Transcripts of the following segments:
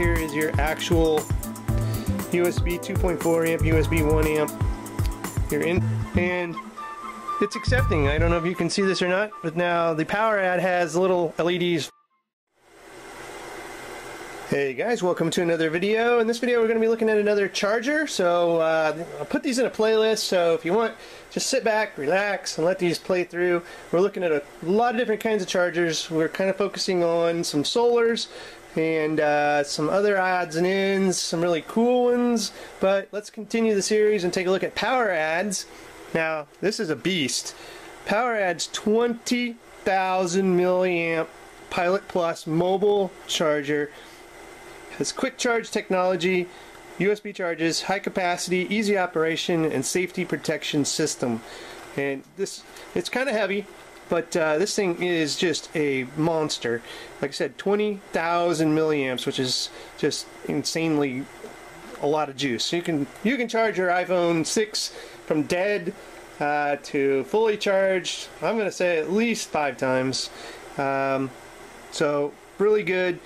Here is your actual USB 2.4 amp, USB 1 amp. You're in, and it's accepting. I don't know if you can see this or not, but now the PowerAdd has little LEDs. Hey guys, welcome to another video. In this video we're going to be looking at another charger. So I'll put these in a playlist, so if you want, just sit back, relax, and let these play through. We're looking at a lot of different kinds of chargers. We're kind of focusing on some solars and some other odds and ends, some really cool ones. But let's continue the series and take a look at PowerAdd's. Now, this is a beast. PowerAdd's 20,000 milliamp Pilot Plus mobile charger. Has quick charge technology, USB charges, high capacity, easy operation, and safety protection system. And it's kind of heavy, but this thing is just a monster. Like I said, 20,000 milliamps, which is just insanely a lot of juice. You can charge your iPhone 6 from dead to fully charged. I'm going to say at least 5 times. So really good.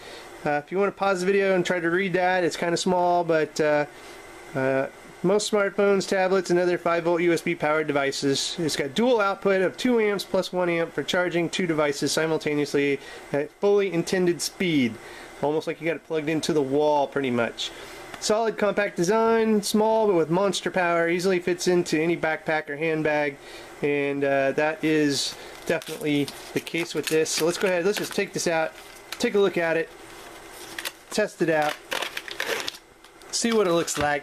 If you want to pause the video and try to read that, it's kind of small, but most smartphones, tablets, and other 5-volt USB powered devices. It's got dual output of 2 amps plus 1 amp for charging 2 devices simultaneously at fully intended speed. Almost like you got it plugged into the wall pretty much. Solid compact design, small but with monster power, easily fits into any backpack or handbag, and that is definitely the case with this. So let's go ahead, let's just take this out, take a look at it, test it out, see what it looks like.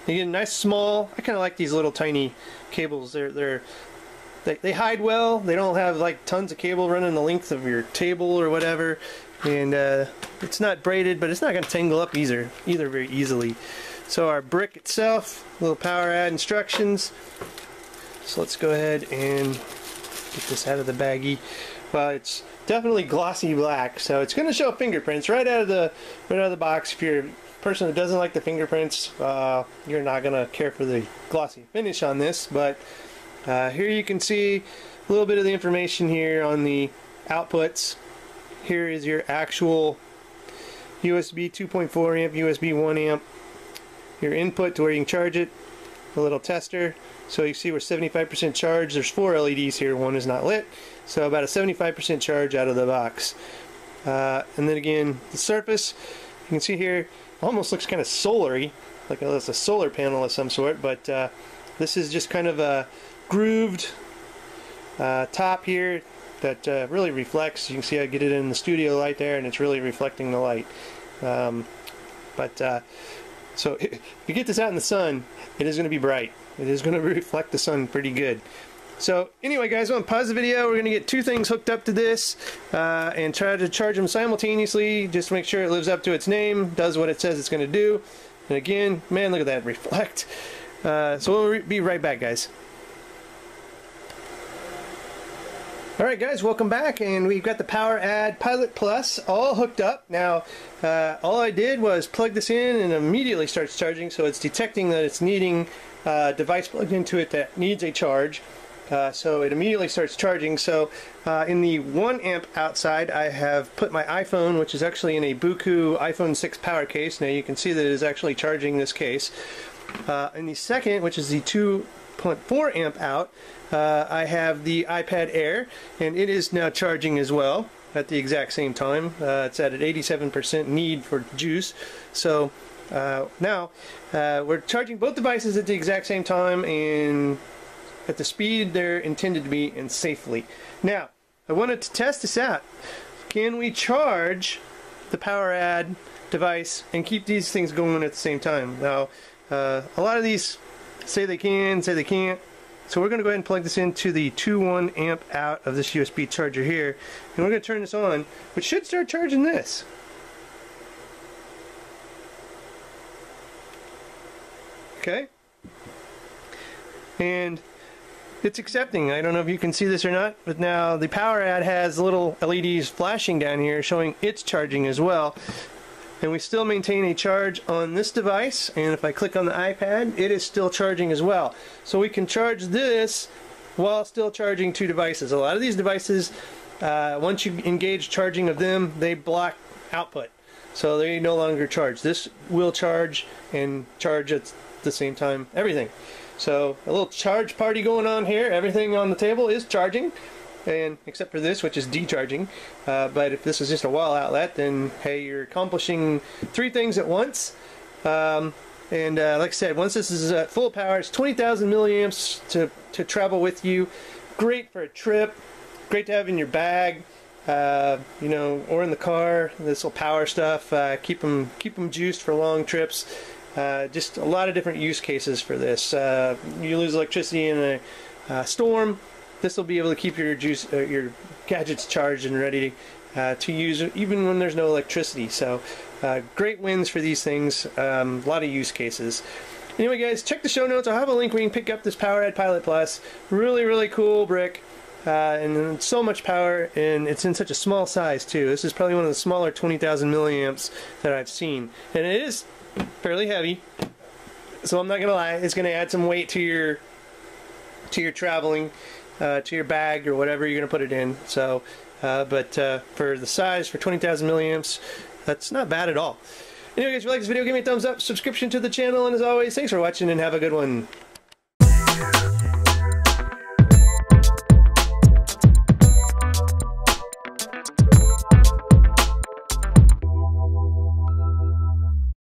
You get a nice small, I kind of like these little tiny cables. They hide well. They don't have like tons of cable running the length of your table or whatever, and it's not braided, but it's not going to tangle up either very easily. So our brick itself, little PowerAdd instructions. So let's go ahead and get this out of the baggie. Well, it's definitely glossy black, so it's going to show fingerprints right out of the box. If you're a person that doesn't like the fingerprints, you're not going to care for the glossy finish on this. But here you can see a little bit of the information here on the outputs. Here is your actual USB 2.4 amp, USB 1 amp. Your input to where you can charge it. A little tester. So you see we're 75% charged. There's 4 LEDs here. One is not lit. So about a 75% charge out of the box. And then again, the surface, you can see here, almost looks kind of solary, like it's a solar panel of some sort, but this is just kind of a grooved top here that really reflects. You can see I get it in the studio light there, and it's really reflecting the light. So if you get this out in the sun, it is going to be bright. It is going to reflect the sun pretty good. So anyway guys, I'm going to pause the video. We're going to get 2 things hooked up to this and try to charge them simultaneously, just to make sure it lives up to its name, does what it says it's going to do. And again, man, look at that reflect. So we'll be right back, guys. Alright guys, welcome back, and we've got the PowerAdd Pilot Plus all hooked up. Now, all I did was plug this in and immediately starts charging, so it's detecting that it's needing a device plugged into it that needs a charge. So it immediately starts charging. So in the 1 amp outside, I have put my iPhone, which is actually in a Buku iPhone 6 power case. Now you can see that it is actually charging this case. In the second, which is the 2.4 amp out, I have the iPad Air, and it is now charging as well at the exact same time. It's at an 87% need for juice. So now we're charging both devices at the exact same time and at the speed they're intended to be and safely. Now, I wanted to test this out. Can we charge the PowerAdd device and keep these things going at the same time? Now, a lot of these say they can, say they can't. So we're going to go ahead and plug this into the 2.1 amp out of this USB charger here, and we're going to turn this on, which should start charging this. Okay? And it's accepting. I don't know if you can see this or not, but now the PowerAdd has little LEDs flashing down here showing it's charging as well. And we still maintain a charge on this device, and if I click on the iPad, it is still charging as well. So we can charge this while still charging 2 devices. A lot of these devices, once you engage charging of them, they block output. So they no longer charge. This will charge and charge at the same time, everything. So a little charge party going on here. Everything on the table is charging, and except for this, which is decharging. But if this is just a wall outlet, then hey, you're accomplishing 3 things at once. Like I said, once this is at full power, it's 20,000 milliamps to travel with you. Great for a trip. Great to have in your bag. You know, or in the car. This will power stuff. Keep them juiced for long trips. Just a lot of different use cases for this. You lose electricity in a storm. This will be able to keep your gadgets charged and ready to use even when there's no electricity. So great wins for these things. A lot of use cases. Anyway, guys, check the show notes. I'll have a link where you can pick up this PowerAdd Pilot Plus. Really cool brick. And so much power, and it's in such a small size too. This is probably one of the smaller 20,000 milliamps that I've seen, and it is fairly heavy. So I'm not gonna lie, it's gonna add some weight to your traveling, to your bag or whatever you're gonna put it in. So, but for the size, for 20,000 milliamps, that's not bad at all. Anyway, guys, if you like this video, give me a thumbs up, subscription to the channel, and as always, thanks for watching and have a good one.